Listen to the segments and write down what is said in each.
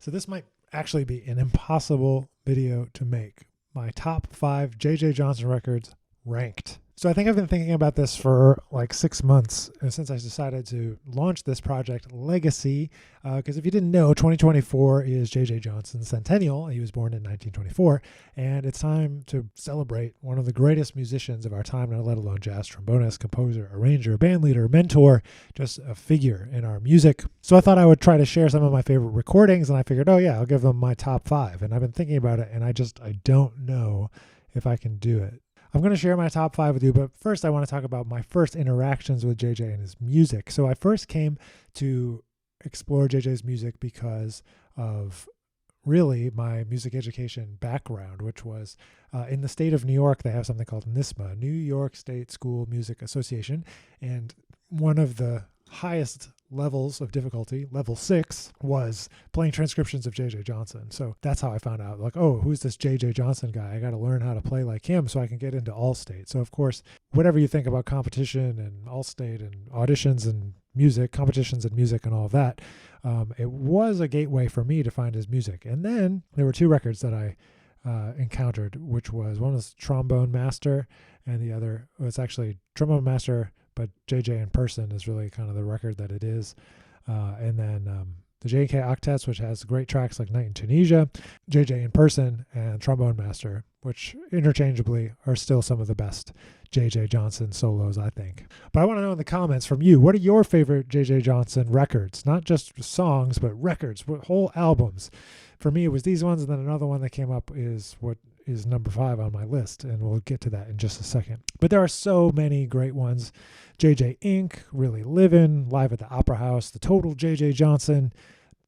So this might actually be an impossible video to make. My top 5 J.J. Johnson records ranked. So I think I've been thinking about this for like 6 months since I decided to launch this project, Legacy, because if you didn't know, 2024 is J.J. Johnson's Centennial. He was born in 1924, and it's time to celebrate one of the greatest musicians of our time, not let alone jazz trombonist, composer, arranger, bandleader, mentor, just a figure in our music. So I thought I would try to share some of my favorite recordings, and I figured, oh yeah, I'll give them my top 5. And I've been thinking about it, and I don't know if I can do it. I'm going to share my top 5 with you, but first I want to talk about my first interactions with JJ and his music. So I first came to explore JJ's music because of really my music education background, which was in the state of New York. They have something called NYSSMA, New York State School Music Association, and one of the highest levels of difficulty, level 6, was playing transcriptions of J.J. Johnson. So that's how I found out, like, oh, who's this J.J. Johnson guy? I got to learn how to play like him so I can get into All-State. So of course, whatever you think about competition and All-State and auditions and music, competitions and music and all of that, it was a gateway for me to find his music. And then there were 2 records that I encountered, which was, one was Trombone Master, and the other was actually Trombone Master, but JJ in Person is really kind of the record that it is. And then the J&K Octets, which has great tracks like Night in Tunisia, JJ in Person, and Trombone Master, which interchangeably are still some of the best JJ Johnson solos, I think. But I want to know in the comments from you, what are your favorite JJ Johnson records? Not just songs, but records, whole albums. For me, it was these ones, and then another one that came up is what is number 5 on my list, and we'll get to that in just a second. But there are so many great ones. JJ Inc., Really Livin', Live at the Opera House, The Total JJ Johnson,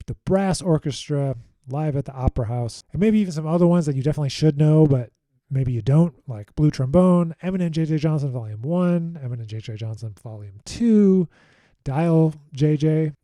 The Brass Orchestra, Live at the Opera House, and maybe even some other ones that you definitely should know, but maybe you don't, like Blue Trombone, Eminent JJ Johnson Volume 1, Eminent JJ Johnson Volume 2, Dial JJ,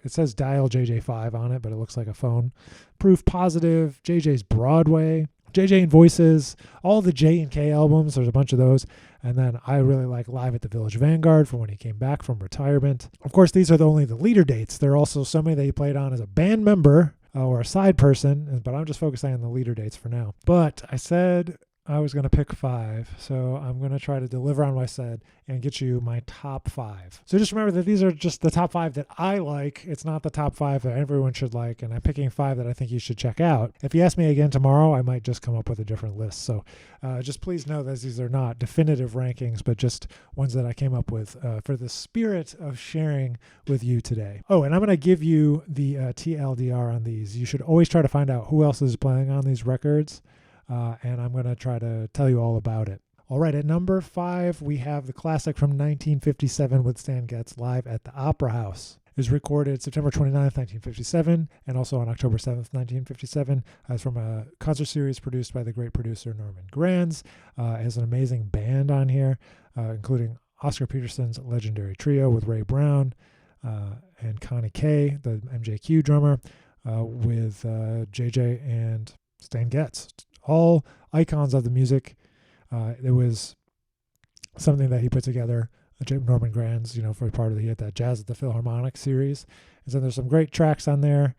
it says Dial JJ5 on it, but it looks like a phone, Proof Positive, JJ's Broadway, JJ and Voices, all the J and K albums, there's a bunch of those. And then I really like Live at the Village Vanguard from when he came back from retirement. Of course, these are only the leader dates. There are also so many that he played on as a band member or a side person, but I'm just focusing on the leader dates for now. But I said I was going to pick 5, so I'm going to try to deliver on what I said and get you my top 5. So just remember that these are just the top 5 that I like. It's not the top 5 that everyone should like, and I'm picking 5 that I think you should check out. If you ask me again tomorrow, I might just come up with a different list. So just please know that these are not definitive rankings, but just ones that I came up with for the spirit of sharing with you today. Oh, and I'm going to give you the TLDR on these. You should always try to find out who else is playing on these records. And I'm going to try to tell you all about it. All right, at number 5, we have the classic from 1957 with Stan Getz, Live at the Opera House. It was recorded September 29th, 1957, and also on October 7th, 1957. It's from a concert series produced by the great producer Norman Granz. It has an amazing band on here, including Oscar Peterson's legendary trio with Ray Brown and Connie Kay, the MJQ drummer, with JJ and Stan Getz. All icons of the music. It was something that he put together, Norman Granz, for part of he had that Jazz at the Philharmonic series. And so there's some great tracks on there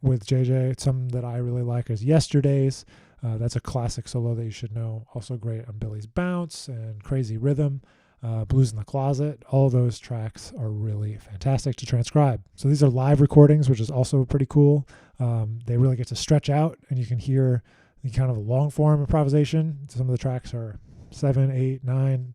with JJ. Some that I really like is Yesterdays. That's a classic solo that you should know. Also great on Billy's Bounce and Crazy Rhythm, Blues in the Closet. All those tracks are really fantastic to transcribe. So these are live recordings, which is also pretty cool. They really get to stretch out, and you can hear the kind of long form improvisation. Some of the tracks are 7, 8, 9,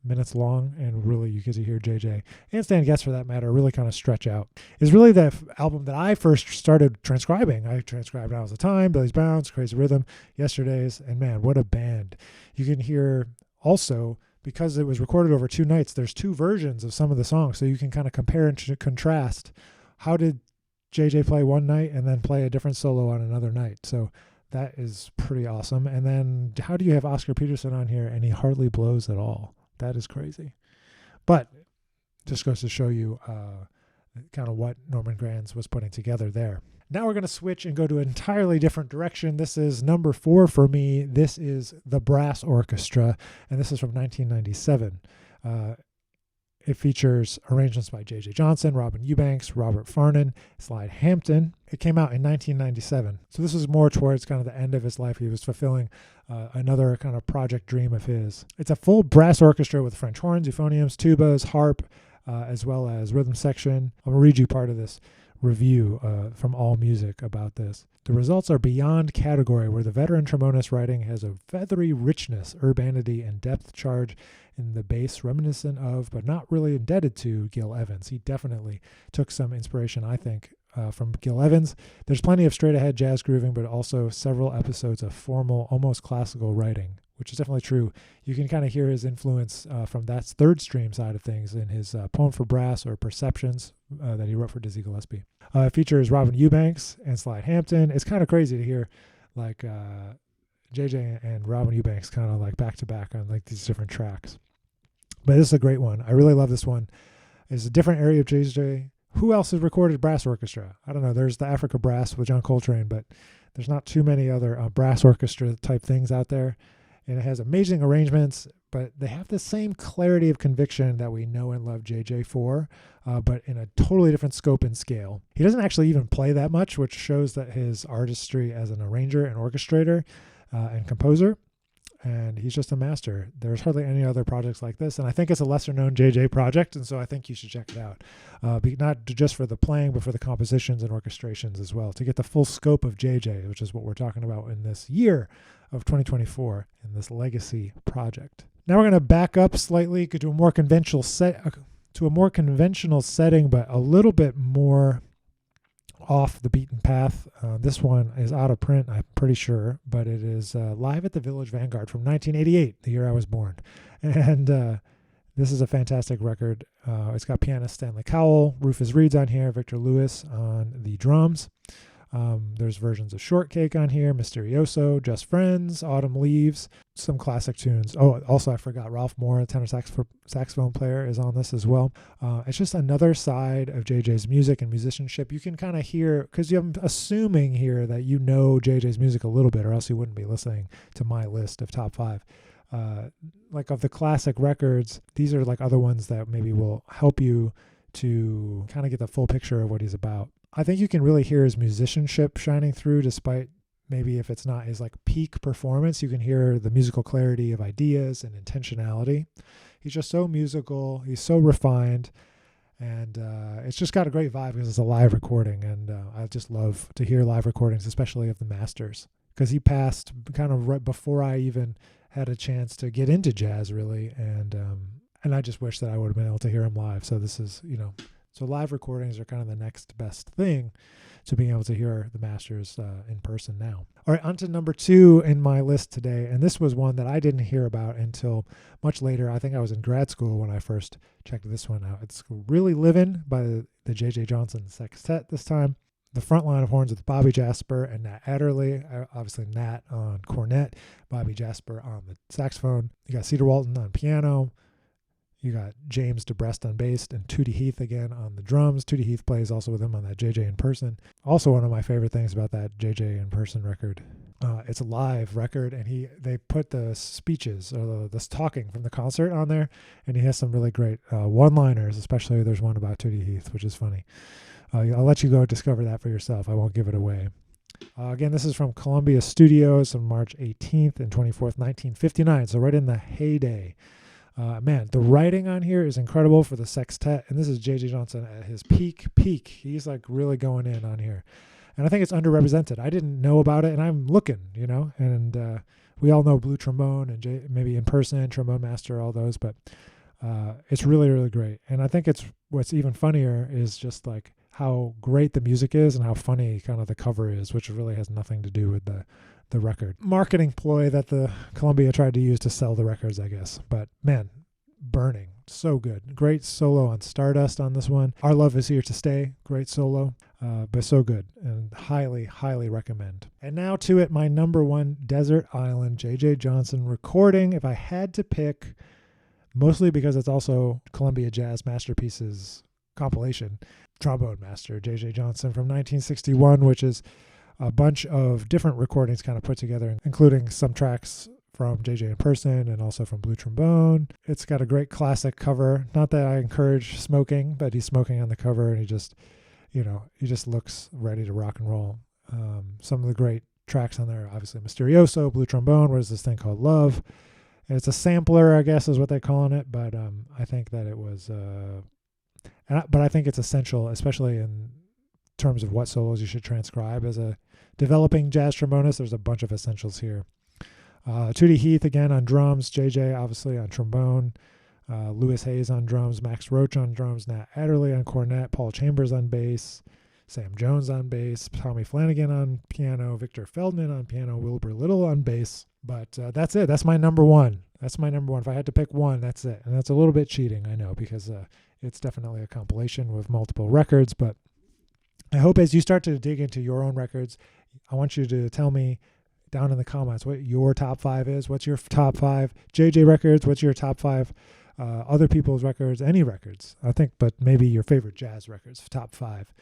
minutes long, and really you get to hear JJ and Stan Getz, for that matter, really kind of stretch out. It's really the album that I first started transcribing. I transcribed Hours of Time, Billy's Bounce, Crazy Rhythm, Yesterdays, and man, what a band. You can hear also, because it was recorded over 2 nights, there's 2 versions of some of the songs, so you can kind of compare and contrast. How did JJ play one night and then play a different solo on another night? So that is pretty awesome. And then how do you have Oscar Peterson on here and he hardly blows at all? That is crazy. But just goes to show you kind of what Norman Granz was putting together there. Now we're going to switch and go to an entirely different direction. This is number 4 for me. This is The Brass Orchestra, and this is from 1997. It features arrangements by J.J. Johnson, Robin Eubanks, Robert Farnon, Slide Hampton. It came out in 1997. So this was more towards kind of the end of his life. He was fulfilling another kind of project dream of his. It's a full brass orchestra with French horns, euphoniums, tubas, harp, as well as rhythm section. I'm going to read you part of this review from AllMusic about this. The results are beyond category, where the veteran trombonist writing has a feathery richness, urbanity, and depth charge in the bass reminiscent of, but not really indebted to, Gil Evans. He definitely took some inspiration, I think, from Gil Evans. There's plenty of straight-ahead jazz grooving, but also several episodes of formal, almost classical writing, which is definitely true. You can kind of hear his influence from that third stream side of things in his poem for brass, or Perceptions, that he wrote for Dizzy Gillespie. It features Robin Eubanks and Slide Hampton. It's kind of crazy to hear like JJ and Robin Eubanks kind of like back to back on like these different tracks. But this is a great one. I really love this one. It's a different area of JJ. Who else has recorded brass orchestra? I don't know. There's the Africa Brass with John Coltrane, but there's not too many other brass orchestra type things out there. And it has amazing arrangements, but they have the same clarity of conviction that we know and love JJ for, but in a totally different scope and scale. He doesn't actually even play that much, which shows that his artistry as an arranger and orchestrator and composer, and he's just a master. There's hardly any other projects like this, and I think it's a lesser-known JJ project, and so I think you should check it out. Not just for the playing, but for the compositions and orchestrations as well, to get the full scope of JJ, which is what we're talking about in this year of 2024 in this legacy project. Now we're going to back up slightly to a more conventional setting, but a little bit more off the beaten path. This one is out of print, I'm pretty sure, but it is live at the Village Vanguard from 1988, the year I was born. And this is a fantastic record. It's got pianist Stanley Cowell, Rufus Reid's on here, Victor Lewis on the drums. There's versions of Shortcake on here, Mysterioso, Just Friends, Autumn Leaves, some classic tunes. Oh, also I forgot Ralph Moore, tenor saxophone player, is on this as well. It's just another side of JJ's music and musicianship. You can kind of hear, because I'm assuming here that you know JJ's music a little bit, or else you wouldn't be listening to my list of top 5. Like of the classic records, these are like other ones that maybe will help you to kind of get the full picture of what he's about. I think you can really hear his musicianship shining through, despite maybe if it's not his like peak performance. You can hear the musical clarity of ideas and intentionality. He's just so musical. He's so refined. And it's just got a great vibe because it's a live recording. And I just love to hear live recordings, especially of the masters, because he passed kind of right before I even had a chance to get into jazz, really. And I just wish that I would have been able to hear him live. So this is, so live recordings are kind of the next best thing to being able to hear the masters in person now. All right, on to number 2 in my list today. And this was one that I didn't hear about until much later. I think I was in grad school when I first checked this one out. It's Really Livin' by the J.J. Johnson Sextet this time. The front line of horns with Bobby Jasper and Nat Adderley. Obviously Nat on cornet, Bobby Jasper on the saxophone. You got Cedar Walton on piano. You got James DeBrest on bass and Tootie Heath again on the drums. Tootie Heath plays also with him on that JJ in Person. Also one of my favorite things about that JJ in Person record. It's a live record, and they put the speeches or the talking from the concert on there, and he has some really great one-liners, especially there's one about Tootie Heath, which is funny. I'll let you go discover that for yourself. I won't give it away. Again, this is from Columbia Studios on March 18th and 24th, 1959, so right in the heyday. Man, the writing on here is incredible for the sextet, and this is J.J. Johnson at his peak. He's like really going in on here, and I think it's underrepresented. I didn't know about it, and I'm looking, and we all know Blue Trombone and maybe In Person, Trombone Master, all those, but it's really, really great. And I think what's even funnier is just like how great the music is and how funny kind of the cover is, which really has nothing to do with the record. Marketing ploy that the Columbia tried to use to sell the records, I guess. But man, burning. So good. Great solo on Stardust on this one. Our Love Is Here to Stay. Great solo, but so good, and highly, highly recommend. And now to it, my number 1 Desert Island J.J. Johnson recording. If I had to pick, mostly because it's also Columbia Jazz Masterpieces compilation, Trombone Master J.J. Johnson from 1961, which is a bunch of different recordings kind of put together, including some tracks from JJ in person and also from Blue Trombone. It's got a great classic cover. Not that I encourage smoking, but he's smoking on the cover, and he just looks ready to rock and roll. Some of the great tracks on there, obviously Mysterioso, Blue Trombone, what is this thing called Love? And it's a sampler, I guess is what they're calling it, but I think that it was, but I think it's essential, especially in terms of what solos you should transcribe. As a developing jazz trombonist, there's a bunch of essentials here. Tootie Heath again on drums, JJ obviously on trombone, Lewis Hayes on drums, Max Roach on drums, Nat Adderley on cornet, Paul Chambers on bass, Sam Jones on bass, Tommy Flanagan on piano, Victor Feldman on piano, Wilbur Little on bass. But that's it. That's my number one. That's my number one. If I had to pick one, that's it. And that's a little bit cheating, I know, because it's definitely a compilation with multiple records. But I hope as you start to dig into your own records, I want you to tell me down in the comments what your top 5 is. What's your top 5 JJ records? What's your top 5 other people's records? Any records, I think, but maybe your favorite jazz records, top 5.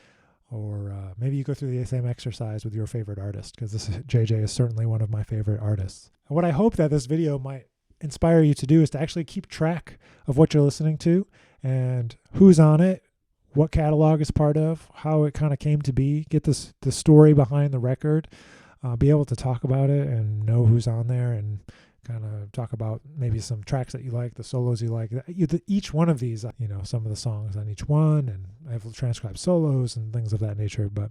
Or maybe you go through the same exercise with your favorite artist, because this JJ is certainly one of my favorite artists. And what I hope that this video might inspire you to do is to actually keep track of what you're listening to and who's on it, what catalog is part of, how it kind of came to be, get the story behind the record, be able to talk about it and know who's on there, and kind of talk about maybe some tracks that you like, the solos you like. Each one of these, some of the songs on each one, and I have transcribed solos and things of that nature, but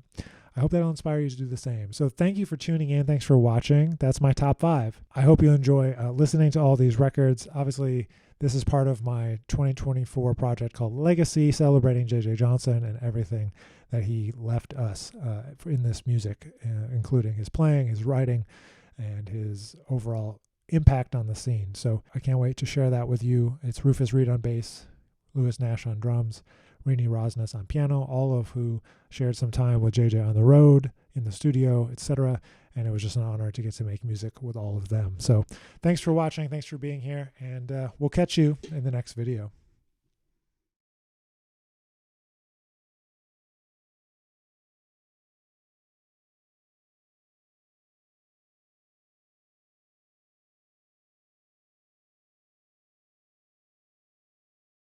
I hope that'll inspire you to do the same. So thank you for tuning in. Thanks for watching. That's my top 5. I hope you enjoy listening to all these records. Obviously, this is part of my 2024 project called Legacy, celebrating JJ Johnson and everything that he left us in this music, including his playing, his writing, and his overall impact on the scene. So I can't wait to share that with you. It's Rufus Reid on bass, Louis Nash on drums, Renee Rosnes on piano, all of who shared some time with JJ on the road, in the studio, etc. And it was just an honor to get to make music with all of them. So thanks for watching. Thanks for being here. And we'll catch you in the next video.